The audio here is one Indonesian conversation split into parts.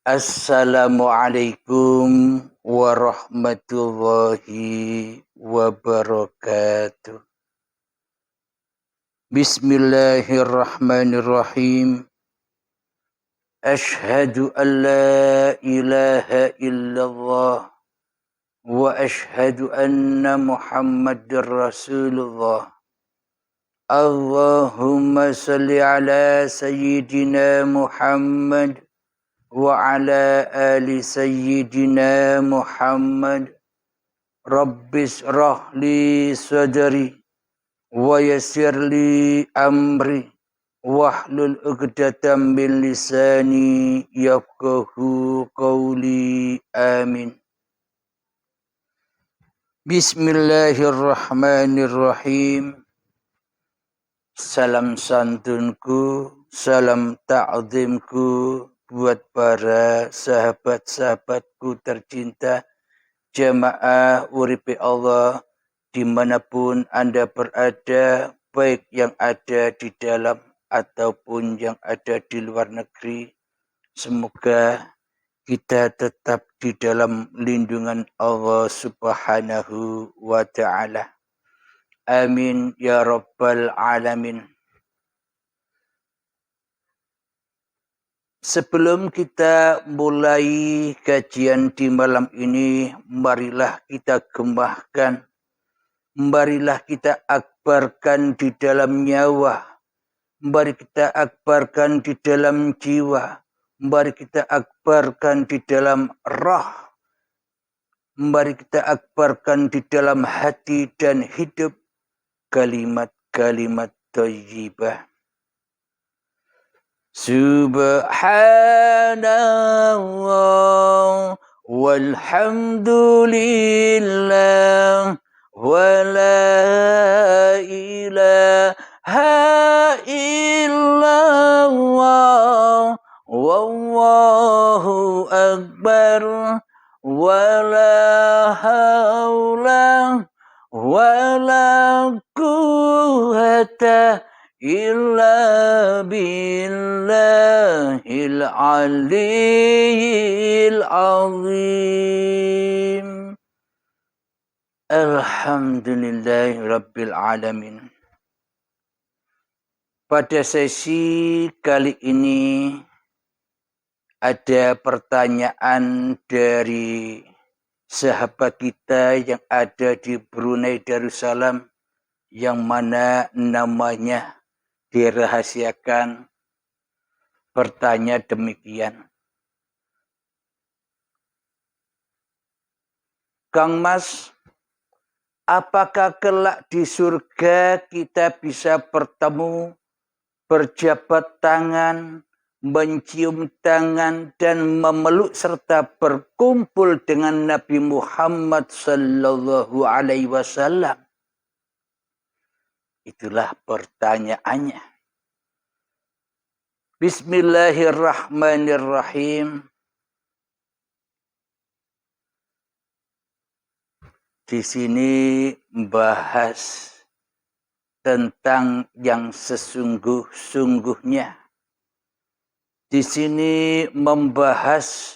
Assalamualaikum warahmatullahi wabarakatuh. Bismillahirrahmanirrahim. Ashhadu an la ilaha illallah wa ashhadu anna Muhammadar Rasulullah. Allahumma salli ala sayyidina Muhammad wa ala ali sayyidina Muhammad. Rabbis rahli sadri wa yassir li amri wahlul 'uqdatam min lisani yafqahu qawli. Amin. Bismillahirrahmanirrahim. Salam santunku, salam ta'zimku buat para sahabat-sahabatku tercinta, jamaah uripi Allah dimanapun Anda berada, baik yang ada di dalam ataupun yang ada di luar negeri. Semoga kita tetap di dalam lindungan Allah Subhanahu wa ta'ala. Amin ya rabbal alamin. Sebelum kita mulai kajian di malam ini, marilah kita gembahkan, marilah kita akbarkan di dalam nyawa, mari kita akbarkan di dalam jiwa, mari kita akbarkan di dalam roh, mari kita akbarkan di dalam hati dan hidup kalimat-kalimat thayyibah. Subhanallah walhamdulillah wa la ilaha illallah wallahu akbar wa la hawla wa la quwwata illa billahil aliyyil azim. Alhamdulillahi rabbil alamin. Pada sesi kali ini ada pertanyaan dari sahabat kita yang ada di Brunei Darussalam, yang mana namanya dirahasiakan. Bertanya demikian, Kang Mas, apakah kelak di surga kita bisa bertemu, berjabat tangan, mencium tangan, dan memeluk serta berkumpul dengan Nabi Muhammad sallallahu alaihi wasallam? Itulah pertanyaannya. Bismillahirrahmanirrahim. Di sini membahas tentang yang sesungguh-sungguhnya. Di sini membahas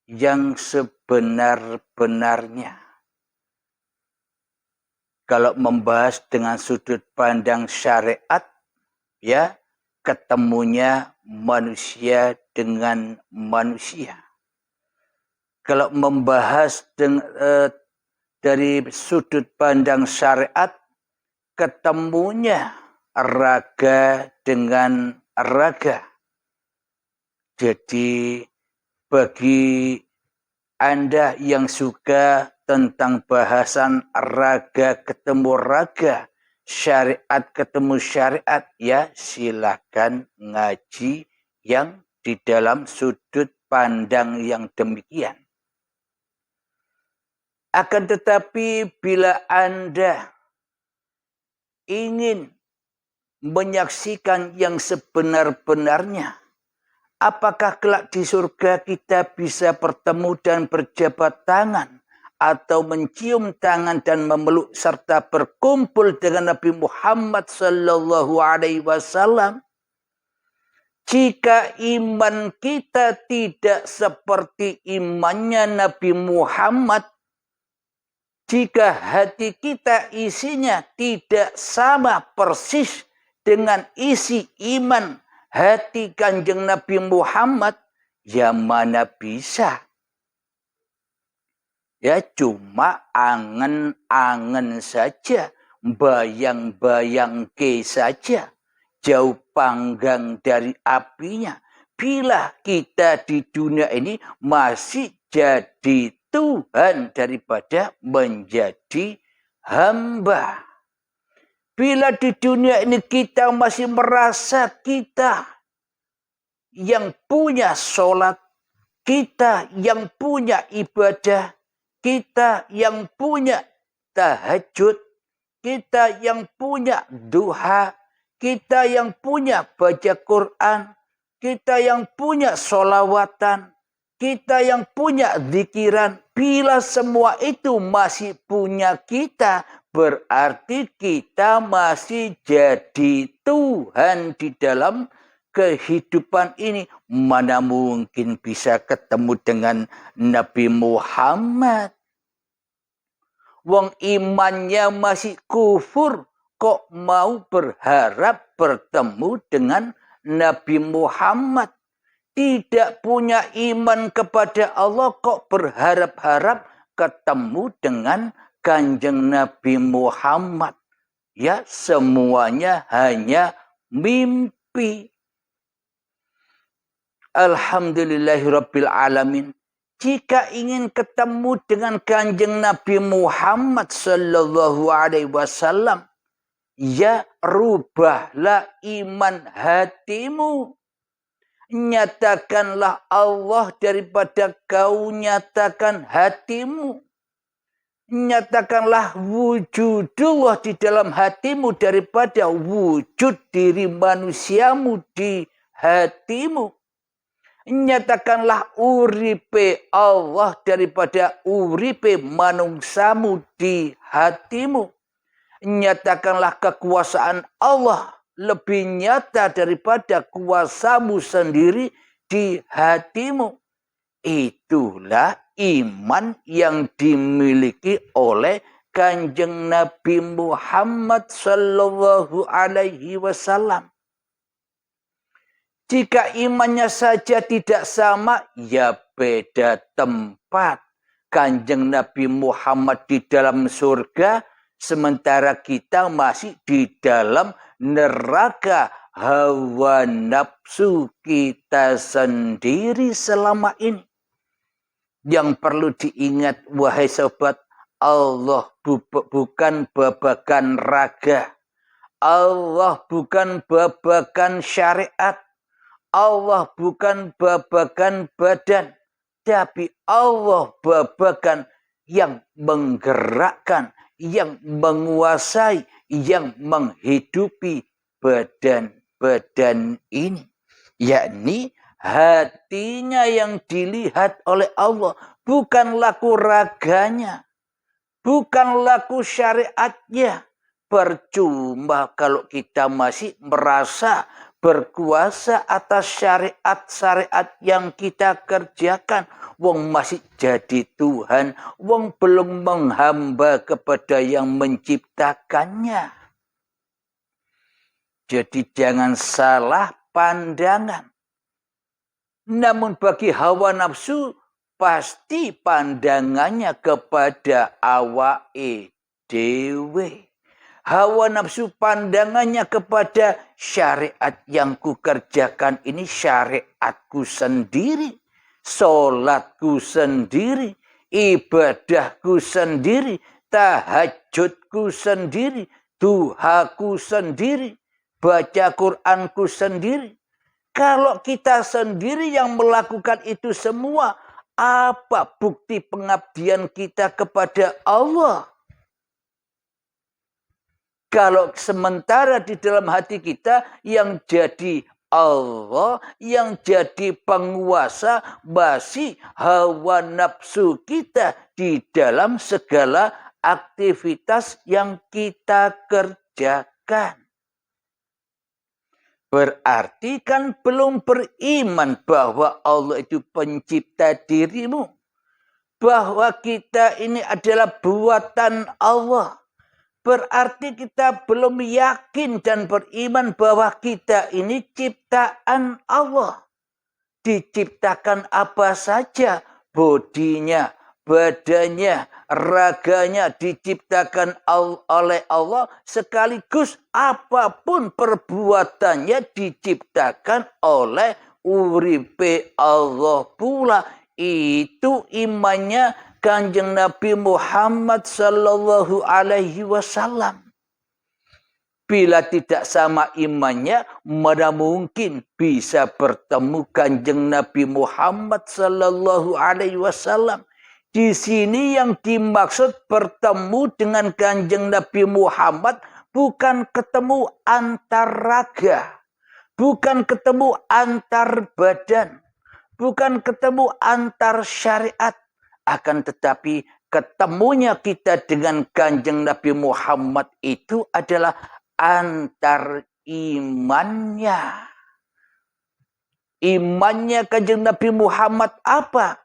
yang sebenar-benarnya. Kalau membahas dengan sudut pandang syariat, ya, ketemunya manusia dengan manusia. Kalau membahas dari sudut pandang syariat, ketemunya raga dengan raga. Jadi bagi Anda yang suka tentang bahasan raga ketemu raga, syariat ketemu syariat, ya silakan ngaji yang di dalam sudut pandang yang demikian. Akan tetapi bila Anda ingin menyaksikan yang sebenar-benarnya, apakah kelak di surga kita bisa bertemu dan berjabat tangan, atau mencium tangan dan memeluk serta berkumpul dengan Nabi Muhammad sallallahu alaihi wasallam? Jika iman kita tidak seperti imannya Nabi Muhammad, jika hati kita isinya tidak sama persis dengan isi iman hati Kanjeng Nabi Muhammad, ya mana bisa. Ya cuma angen-angen saja, bayang-bayang ke saja, jauh panggang dari apinya. Bila kita di dunia ini masih jadi Tuhan daripada menjadi hamba. Bila di dunia ini kita masih merasa kita yang punya sholat, kita yang punya ibadah, kita yang punya tahajud, kita yang punya duha, kita yang punya baca Quran, kita yang punya sholawatan, kita yang punya zikiran. Bila semua itu masih punya kita, berarti kita masih jadi Tuhan di dalam kehidupan ini. Mana mungkin bisa ketemu dengan Nabi Muhammad? Wong imannya masih kufur, kok mau berharap bertemu dengan Nabi Muhammad? Tidak punya iman kepada Allah, kok berharap-harap ketemu dengan Kanjeng Nabi Muhammad? Ya, semuanya hanya mimpi. Alhamdulillahirabbil alamin. Jika ingin ketemu dengan Kanjeng Nabi Muhammad sallallahu alaihi wasallam, ya rubahlah iman hatimu. Nyatakanlah Allah daripada kau nyatakan hatimu. Nyatakanlah wujudullah di dalam hatimu daripada wujud diri manusiamu di hatimu. Nyatakanlah uripe Allah daripada uripe manungsamu di hatimu. Nyatakanlah kekuasaan Allah lebih nyata daripada kuasamu sendiri di hatimu. Itulah iman yang dimiliki oleh Kanjeng Nabi Muhammad sallallahu alaihi wasallam. Jika imannya saja tidak sama, ya beda tempat. Kanjeng Nabi Muhammad di dalam surga, sementara kita masih di dalam neraka hawa nafsu kita sendiri selama ini. Yang perlu diingat, wahai sobat, Allah bukan babakan raga. Allah bukan babakan syariat. Allah bukan babakan badan, tapi Allah babakan yang menggerakkan, yang menguasai, yang menghidupi badan-badan ini. Yakni hatinya yang dilihat oleh Allah, bukan laku raganya, bukan laku syariatnya. Percuma kalau kita masih merasa berkuasa atas syariat-syariat yang kita kerjakan. Wong masih jadi Tuhan, wong belum menghamba kepada yang menciptakannya. Jadi jangan salah pandangan. Namun bagi hawa nafsu, pasti pandangannya kepada awake dewe. Hawa nafsu pandangannya kepada syariat yang kukerjakan ini syariatku sendiri. Solatku sendiri. Ibadahku sendiri. Tahajudku sendiri. Duhaku sendiri. Baca Quranku sendiri. Kalau kita sendiri yang melakukan itu semua, apa bukti pengabdian kita kepada Allah? Kalau sementara di dalam hati kita yang jadi Allah, yang jadi penguasa, masih hawa nafsu kita di dalam segala aktivitas yang kita kerjakan. Berarti kan belum beriman bahwa Allah itu pencipta dirimu. Bahwa kita ini adalah buatan Allah. Berarti kita belum yakin dan beriman bahwa kita ini ciptaan Allah. Diciptakan apa saja, bodinya, badannya, raganya diciptakan oleh Allah, sekaligus apapun perbuatannya diciptakan oleh uripe Allah pula. Itu imannya Kanjeng Nabi Muhammad sallallahu alaihi wasallam. Bila tidak sama imannya, mana mungkin bisa bertemu Kanjeng Nabi Muhammad sallallahu alaihi wasallam. Di sini yang dimaksud bertemu dengan Kanjeng Nabi Muhammad bukan ketemu antar raga, bukan ketemu antar badan, bukan ketemu antar syariat, akan tetapi ketemunya kita dengan Kanjeng Nabi Muhammad itu adalah antar imannya. Imannya Kanjeng Nabi Muhammad apa?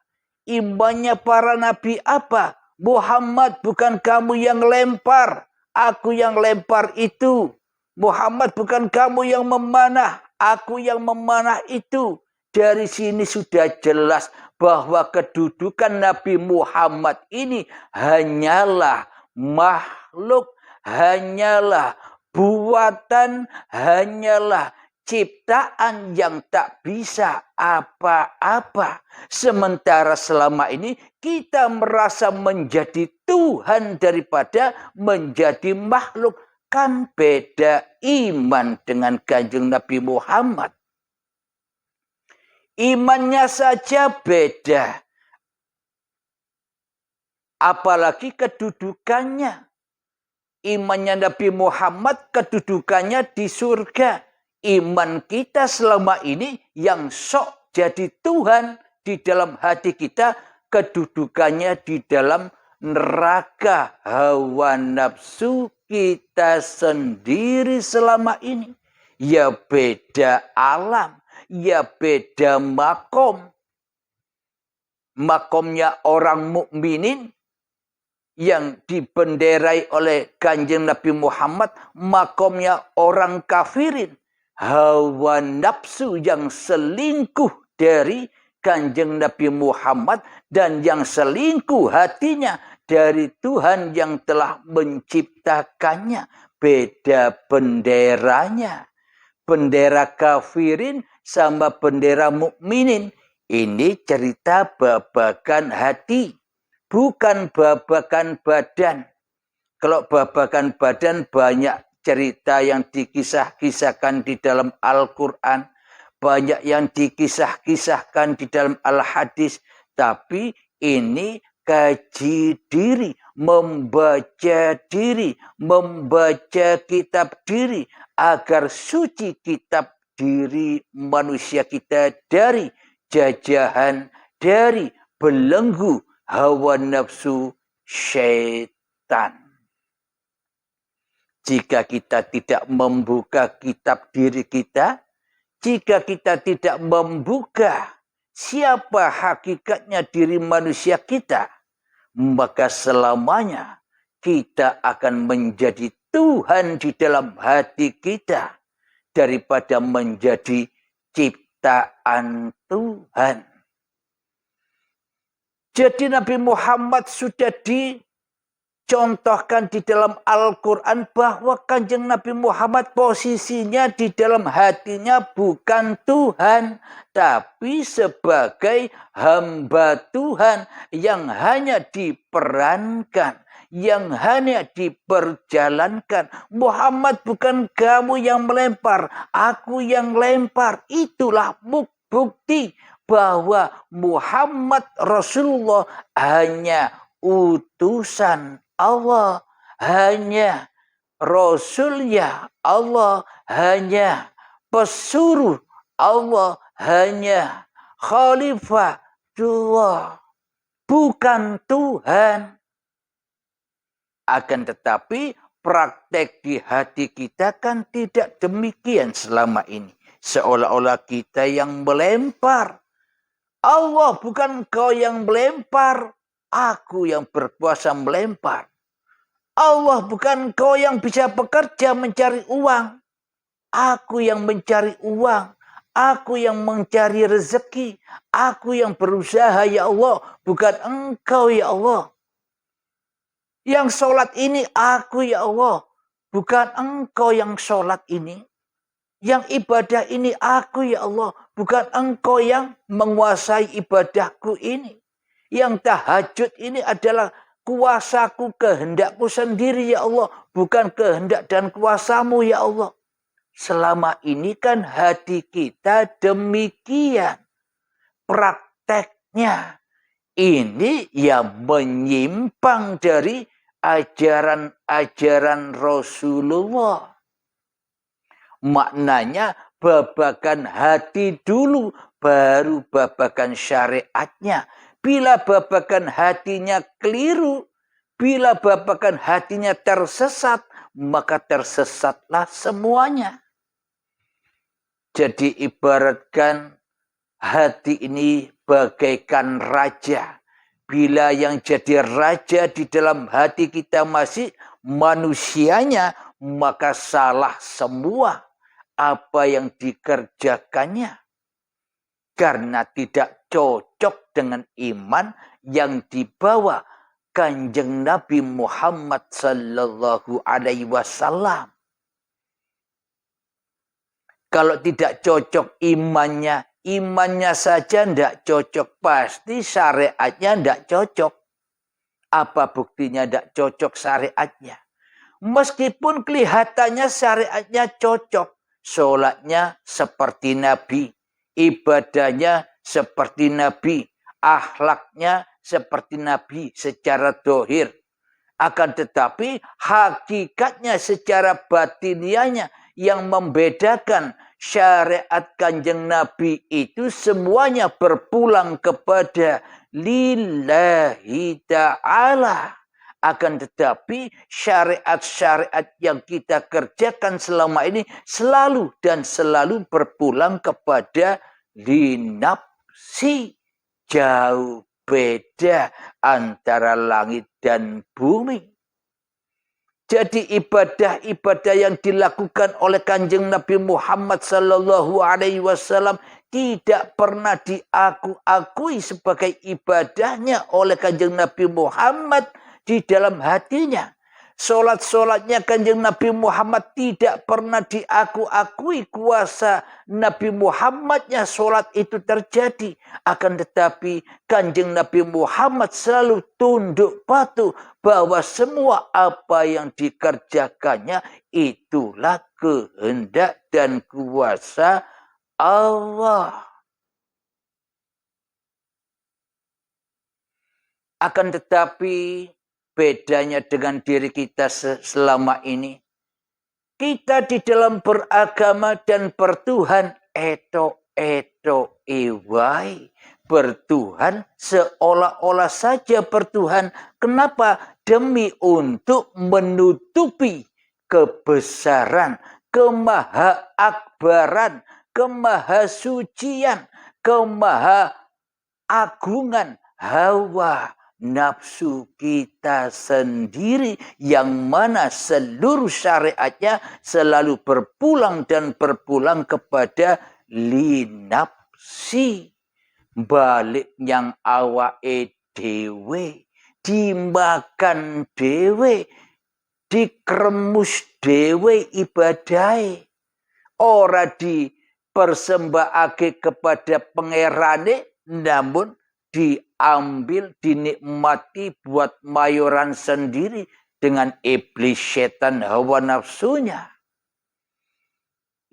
Imannya para nabi apa? Muhammad, bukan kamu yang lempar, aku yang lempar itu. Muhammad, bukan kamu yang memanah, aku yang memanah itu. Dari sini sudah jelas bahwa kedudukan Nabi Muhammad ini hanyalah makhluk, hanyalah buatan, hanyalah ciptaan yang tak bisa apa-apa. Sementara selama ini kita merasa menjadi Tuhan daripada menjadi makhluk. Kan beda iman dengan Kanjeng Nabi Muhammad. Imannya saja beda. Apalagi kedudukannya. Imannya Nabi Muhammad kedudukannya di surga. Iman kita selama ini yang sok jadi Tuhan di dalam hati kita, kedudukannya di dalam neraka hawa nafsu kita sendiri selama ini. Ya beda alam, ya beda makom. Makomnya orang mukminin yang dibenderai oleh Kanjeng Nabi Muhammad, makomnya orang kafirin. Hawa nafsu yang selingkuh dari Kanjeng Nabi Muhammad dan yang selingkuh hatinya dari Tuhan yang telah menciptakannya. Beda benderanya. Bendera kafirin sama bendera mukminin. Ini cerita babakan hati, bukan babakan badan. Kalau babakan badan banyak cerita yang dikisah-kisahkan di dalam Al-Quran. Banyak yang dikisah-kisahkan di dalam Al-Hadis. Tapi ini kaji diri, membaca kitab diri. Agar suci kitab diri manusia kita dari jajahan, dari belenggu hawa nafsu syaitan. Jika kita tidak membuka kitab diri kita, jika kita tidak membuka siapa hakikatnya diri manusia kita, maka selamanya kita akan menjadi Tuhan di dalam hati kita daripada menjadi ciptaan Tuhan. Jadi Nabi Muhammad sudah dicontohkan di dalam Al-Quran bahwa Kanjeng Nabi Muhammad posisinya di dalam hatinya bukan Tuhan, tapi sebagai hamba Tuhan yang hanya diperankan, yang hanya diperjalankan. Muhammad, bukan kamu yang melempar, aku yang lempar. Itulah bukti bahwa Muhammad Rasulullah hanya utusan Allah, hanya Rasulnya Allah, hanya pesuruh Allah, hanya khalifah Allah, bukan Tuhan. Akan tetapi praktek di hati kita kan tidak demikian selama ini. seolah-olah kita yang melempar. Allah, bukan Engkau yang melempar, aku yang berkuasa melempar. Allah, bukan Engkau yang bisa bekerja mencari uang, aku yang mencari uang. Aku yang mencari rezeki. Aku yang berusaha, ya Allah. Bukan Engkau, ya Allah. Yang sholat ini aku, ya Allah. Bukan Engkau yang sholat ini. Yang ibadah ini aku, ya Allah. Bukan Engkau yang menguasai ibadahku ini. Yang tahajud ini adalah kuasaku, kehendakku sendiri, ya Allah. Bukan kehendak dan kuasamu, ya Allah. Selama ini kan hati kita demikian. Prakteknya ini yang menyimpang dari ajaran-ajaran Rasulullah. Maknanya babakan hati dulu, baru babakan syariatnya. Bila babakan hatinya keliru, bila babakan hatinya tersesat, maka tersesatlah semuanya. Jadi ibaratkan hati ini bagaikan raja. Bila yang jadi raja di dalam hati kita masih manusianya, maka salah semua apa yang dikerjakannya. Karena tidak cocok dengan iman yang dibawa Kanjeng Nabi Muhammad sallallahu alaihi wasallam. Kalau tidak cocok imannya, imannya saja tidak cocok. Pasti syariatnya tidak cocok. Apa buktinya tidak cocok syariatnya? Meskipun kelihatannya syariatnya cocok. Sholatnya seperti Nabi. Ibadahnya seperti Nabi. Akhlaknya seperti Nabi secara dohir. Akan tetapi hakikatnya secara batinianya yang membedakan syariat Kanjeng Nabi itu semuanya berpulang kepada lillahi ta'ala. Akan tetapi syariat-syariat yang kita kerjakan selama ini selalu dan selalu berpulang kepada linafsi. Jauh beda antara langit dan bumi. Jadi ibadah-ibadah yang dilakukan oleh Kanjeng Nabi Muhammad sallallahu alaihi wasallam tidak pernah diakui sebagai ibadahnya oleh Kanjeng Nabi Muhammad di dalam hatinya. Solat-solatnya Kanjeng Nabi Muhammad tidak pernah diakui kuasa Nabi Muhammadnya solat itu terjadi. Akan tetapi Kanjeng Nabi Muhammad selalu tunduk patuh bahwa semua apa yang dikerjakannya itulah kehendak dan kuasa Allah. Akan tetapi bedanya dengan diri kita selama ini, kita di dalam beragama dan bertuhan eto iwai. Bertuhan seolah-olah saja bertuhan. Kenapa? Demi untuk menutupi kebesaran, kemahaakbaran, kemahasucian, kemahaagungan hawa nafsu kita sendiri yang mana seluruh syariatnya selalu berpulang dan berpulang kepada linafsi. Balik yang awake dewe, dimakan dewe, dikremus dewe ibadai. Ora dipersembahake kepada pangerane, namun diambil, dinikmati buat mayoran sendiri dengan iblis setan hawa nafsunya.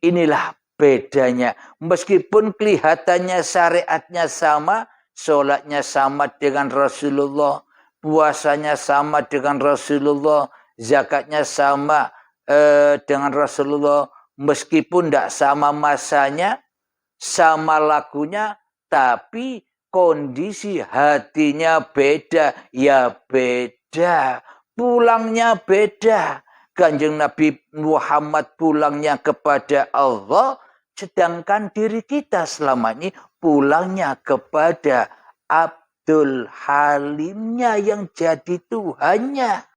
Inilah bedanya. Meskipun kelihatannya syariatnya sama, sholatnya sama dengan Rasulullah, puasanya sama dengan Rasulullah, zakatnya sama dengan Rasulullah, meskipun tidak sama masanya, sama lakunya, tapi kondisi hatinya beda, ya beda. Pulangnya beda. Kanjeng Nabi Muhammad pulangnya kepada Allah. Sedangkan diri kita selama ini pulangnya kepada Abdul Halimnya yang jadi Tuhannya.